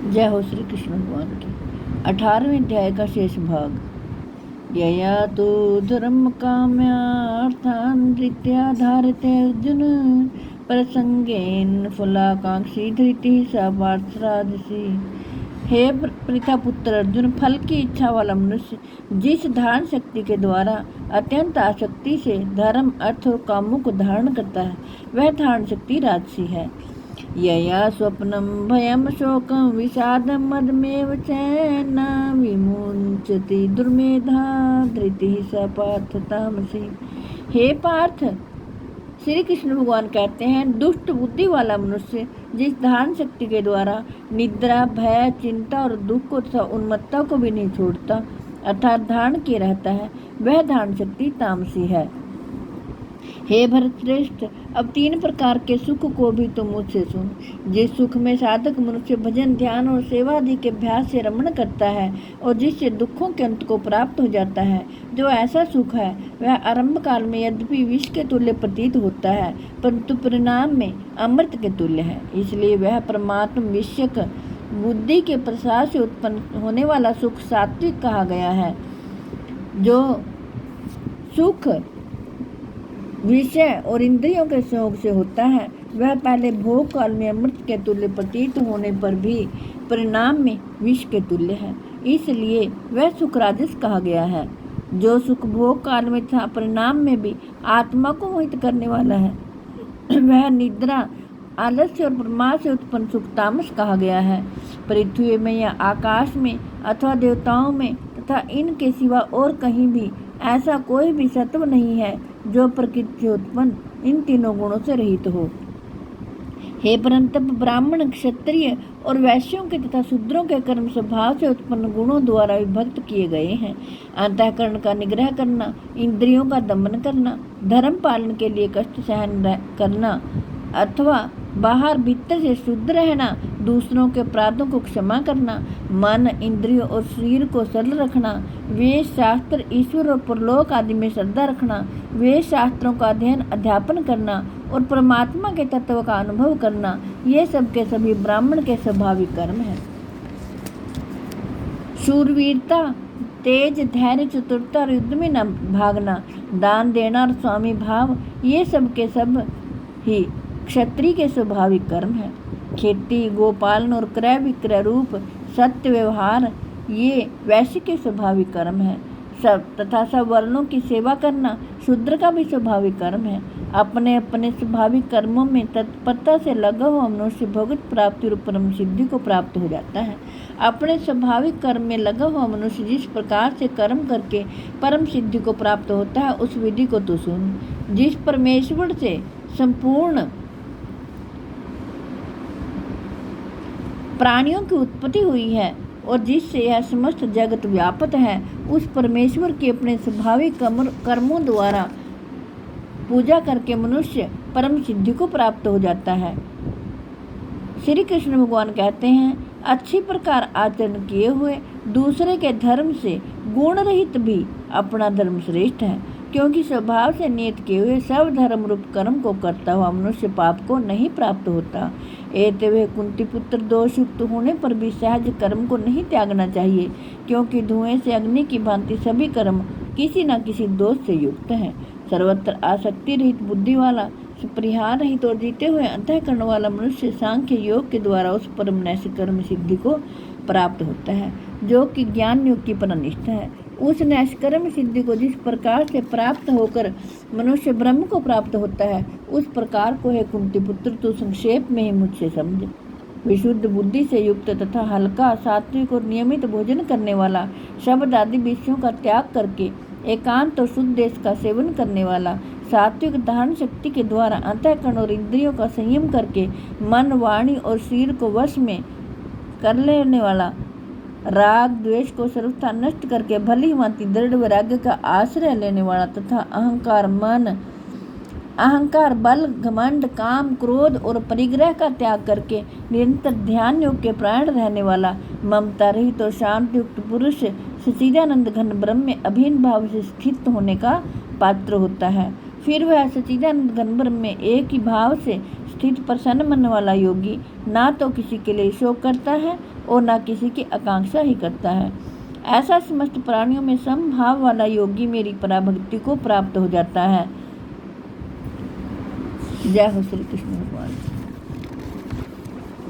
जय हो श्री कृष्ण भगवान की। 18वें अध्याय का शेष भाग। यया तो धर्म काम्यार्थान् धृत्या धारते अर्जुन प्रसंगेन फलाकांक्षी धृति सा पार्थराजसी। हे पृथा पुत्र अर्जुन, फल की इच्छा वाला मनुष्य जिस धारण शक्ति के द्वारा अत्यंत आसक्ति से धर्म, अर्थ और कामों को धारण करता है, वह धारण शक्ति राजसी है। यया स्वप्नम भयम शोकम विषादम मदमेव चैन विमुंचति दुर्मेधा धृति स पार्थ तामसी। हे पार्थ, श्री कृष्ण भगवान कहते हैं, दुष्ट बुद्धि वाला मनुष्य जिस धारण शक्ति के द्वारा निद्रा, भय, चिंता और दुख को तथा उन्मत्ता को भी नहीं छोड़ता अर्थात धारण किए रहता है, वह धारण शक्ति तामसी है। हे भरतश्रेष्ठ, अब 3 प्रकार के सुख को भी तुम मुझसे सुन। जिस सुख में साधक मनुष्य भजन, ध्यान और सेवा आदि के अभ्यास से रमण करता है और जिससे दुखों के अंत को प्राप्त हो जाता है, जो ऐसा सुख है वह आरंभ काल में यद्यपि विष के तुल्य प्रतीत होता है, परंतु परिणाम में अमृत के तुल्य है। इसलिए वह परमात्म विषयक बुद्धि के प्रसाद से उत्पन्न होने वाला सुख सात्विक कहा गया है। जो सुख विषय और इंद्रियों के सहयोग से होता है, वह पहले भोग काल में अमृत के तुल्य प्रतीत होने पर भी परिणाम में विष के तुल्य है, इसलिए वह सुख राजस कहा गया है। जो सुख भोग काल में था, परिणाम में भी आत्मा को मोहित करने वाला है, वह निद्रा, आलस्य और प्रमाद से उत्पन्न सुख तामस कहा गया है। पृथ्वी में या आकाश में अथवा देवताओं में तथा इनके सिवा और कहीं भी ऐसा कोई भी सत्व नहीं है जो प्रकृति से उत्पन्न इन तीनों गुणों से रहित हो। हे परंतप, ब्राह्मण, क्षत्रिय और वैश्यों के तथा शूद्रों के कर्म स्वभाव से उत्पन्न गुणों द्वारा विभक्त किए गए हैं। अंतःकरण का निग्रह करना, इंद्रियों का दमन करना, धर्म पालन के लिए कष्ट सहन करना अथवा बाहर भीतर से शुद्ध रहना, दूसरों के अपराधों को क्षमा करना, मन, इंद्रियों और शरीर को सरल रखना, वेद शास्त्र, ईश्वर और परलोक आदि में श्रद्धा रखना, वेद शास्त्रों का अध्ययन, अध्यापन करना और परमात्मा के तत्व का अनुभव करना, ये सब के सभी ब्राह्मण के स्वाभाविक कर्म हैं। शूरवीरता, तेज, धैर्य, चतुरता और युद्ध में न भागना, दान देना और स्वामी भाव, ये सब के सब ही क्षत्रिय के स्वाभाविक कर्म है। खेती, गोपालन और क्रय विक्रय रूप सत्य व्यवहार, ये वैश्य के स्वाभाविक कर्म है। सब वर्णों की सेवा करना शूद्र का भी स्वाभाविक कर्म है। अपने अपने स्वाभाविक कर्मों में तत्परता से लगा हुआ मनुष्य भगवत प्राप्ति और परम सिद्धि को प्राप्त हो जाता है। अपने स्वाभाविक कर्म में लगा हुआ मनुष्य जिस प्रकार से कर्म करके परम सिद्धि को प्राप्त होता है, उस विधि को तो सुन। जिस परमेश्वर से संपूर्ण प्राणियों की उत्पत्ति हुई है और जिससे यह समस्त जगत व्याप्त है, उस परमेश्वर के अपने स्वाभाविक कर्मों द्वारा पूजा करके मनुष्य परम सिद्धि को प्राप्त हो जाता है। श्री कृष्ण भगवान कहते हैं, अच्छी प्रकार आचरण किए हुए दूसरे के धर्म से गुण रहित भी अपना धर्म श्रेष्ठ है, क्योंकि स्वभाव से नियत किए हुए सब धर्म रूप कर्म को करता हुआ मनुष्य पाप को नहीं प्राप्त होता। एतवे कुंती पुत्र, दोष युक्त होने पर भी सहज कर्म को नहीं त्यागना चाहिए, क्योंकि धुएं से अग्नि की भांति सभी कर्म किसी न किसी दोष से युक्त हैं। सर्वत्र आसक्ति रहित बुद्धि वाला, परिहार रहित और जीते हुए अंतःकरण वाला मनुष्य सांख्य योग के द्वारा उस परम नैतिक कर्म सिद्धि को प्राप्त होता है, जो कि ज्ञान योग की परनिष्ठ है। उस नैष्कर्म सिद्धि को जिस प्रकार से प्राप्त होकर मनुष्य ब्रह्म को प्राप्त होता है, उस प्रकार को हे कुंती पुत्र तू संक्षेप में ही मुझसे समझ। विशुद्ध बुद्धि से युक्त तथा हल्का, सात्विक और नियमित भोजन करने वाला, शब्द आदि विषयों का त्याग करके एकांत और शुद्ध देश का सेवन करने वाला, सात्विक धारण शक्ति के द्वारा अंतःकरण और इंद्रियों का संयम करके मन, वाणी और शरीर को वश में कर लेने वाला, राग द्वेष को सर्वथा नष्ट करके भली भांति दृढ़ वैराग्य का आश्रय लेने वाला तथा अहंकार, बल, घमंड, काम, क्रोध और परिग्रह का त्याग करके निरंतर ध्यान योग के प्राण रहने वाला, ममता रहित और शांति युक्त पुरुष सच्चिदानंद घन ब्रह्म में अभिन्न भाव से स्थित होने का पात्र होता है। फिर वह सच्चिदानंद घन ब्रह्म में एक ही भाव से स्थित प्रसन्न मन वाला योगी ना तो किसी के लिए शोक करता है और ना किसी की आकांक्षा ही करता है। ऐसा समस्त प्राणियों में समभाव वाला योगी मेरी पराभक्ति को प्राप्त हो जाता है। जय हो श्री कृष्ण भगवान।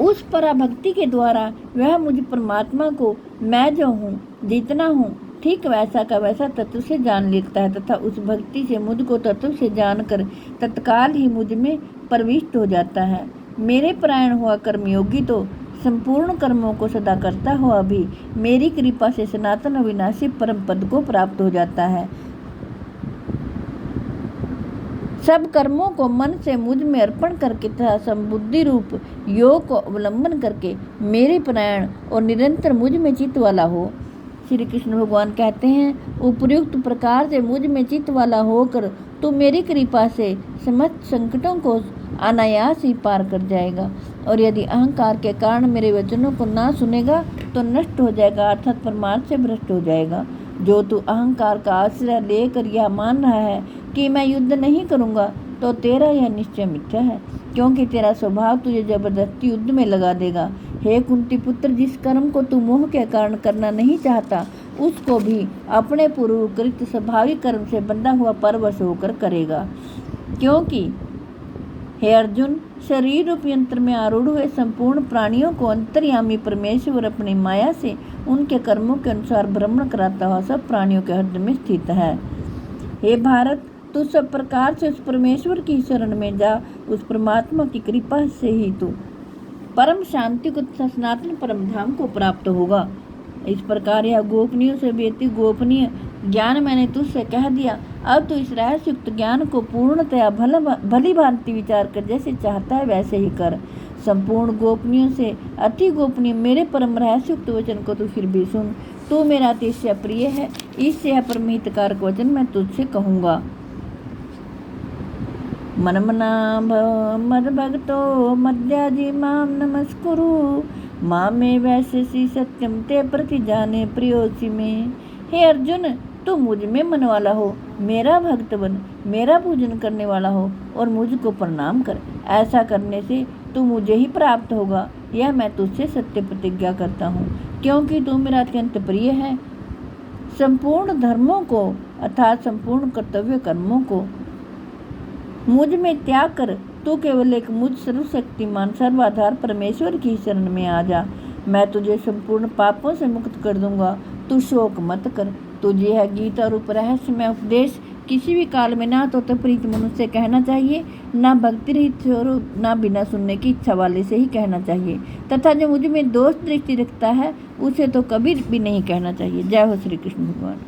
उस पराभक्ति के द्वारा वह मुझ परमात्मा को मैं जो हूँ, जितना हूँ, ठीक वैसा का वैसा तत्व से जान लेता है तथा उस भक्ति से मुझको तत्व से जानकर तत्काल ही मुझ में प्रविष्ट हो जाता है। मेरे परायण हुआ कर्मयोगी तो संपूर्ण कर्मों को सदा करता हुआ भी मेरी कृपा से सनातन अविनाशी परम पद को प्राप्त हो जाता है। सब कर्मों को मन से मुझ में अर्पण करके तथा संबुद्धि रूप योग को अवलंबन करके मेरे परायण और निरंतर मुझ में चित्त वाला हो। श्री कृष्ण भगवान कहते हैं, उपयुक्त प्रकार से मुझ में चित्त वाला होकर तू मेरी कृपा से समस्त संकटों को अनायास ही पार कर जाएगा, और यदि अहंकार के कारण मेरे वचनों को ना सुनेगा तो नष्ट हो जाएगा, अर्थात परमार्थ से भ्रष्ट हो जाएगा। जो तू अहंकार का आश्रय लेकर यह मान रहा है कि मैं युद्ध नहीं करूँगा, तो तेरा यह निश्चय मिथ्या है, क्योंकि तेरा स्वभाव तुझे जबरदस्ती युद्ध में लगा देगा। हे कुंती पुत्र, जिस कर्म को तू मोह के कारण करना नहीं चाहता, उसको भी अपने पूर्वकृत स्वाभाविक कर्म से बंधा हुआ परवश होकर करेगा। क्योंकि हे अर्जुन, शरीर रूप यंत्र में आरूढ़ हुए संपूर्ण प्राणियों को अंतर्यामी परमेश्वर अपनी माया से उनके कर्मों के अनुसार भ्रमण कराता हुआ सब प्राणियों के हृदय में स्थित है। हे भारत, तू सब प्रकार से उस परमेश्वर की शरण में जा। उस परमात्मा की कृपा से ही तू परम शांति को तथा सनातन परम धाम को प्राप्त होगा। इस प्रकार यह गोपनीय से भी अति गोपनीय ज्ञान मैंने तुझसे कह दिया। अब तू इस रहस्युक्त ज्ञान को पूर्णतया भली भांति विचार कर जैसे चाहता है वैसे ही कर। संपूर्ण गोपनीय से अति गोपनीय मेरे परम रहस्युक्त वचन को तू फिर भी सुन। तू मेरा अतिशय प्रिय है, इससे यह परमहितकारक वचन मैं तुझसे कहूँगा। मनमना मद भक्तो मद्याजी माम नमस्कुरु मामे वैश्यसी सत्यम ते प्रति जाने प्रियोसी में। हे अर्जुन, तू मुझ में मन वाला हो, मेरा भक्त बन, मेरा पूजन करने वाला हो और मुझको प्रणाम कर। ऐसा करने से तू मुझे ही प्राप्त होगा, यह मैं तुझसे सत्य प्रतिज्ञा करता हूँ, क्योंकि तू मेरा अत्यंत प्रिय है। संपूर्ण धर्मों को अर्थात संपूर्ण कर्तव्य कर्मों को मुझ में त्याग कर तू केवल एक मुझ सर्वशक्तिमान सर्वाधार परमेश्वर की शरण में आ जा। मैं तुझे संपूर्ण पापों से मुक्त कर दूंगा। तू शोक मत कर। तुझे यह गीता रूप रहस्यमय उपदेश किसी भी काल में ना तो प्रीत मनुष्य कहना चाहिए, ना भक्ति रहित स्वरूप, ना बिना सुनने की इच्छा वाले से ही कहना चाहिए, तथा जो मुझ में दोष दृष्टि रखता है उसे तो कभी भी नहीं कहना चाहिए। जय हो श्री कृष्ण भगवान।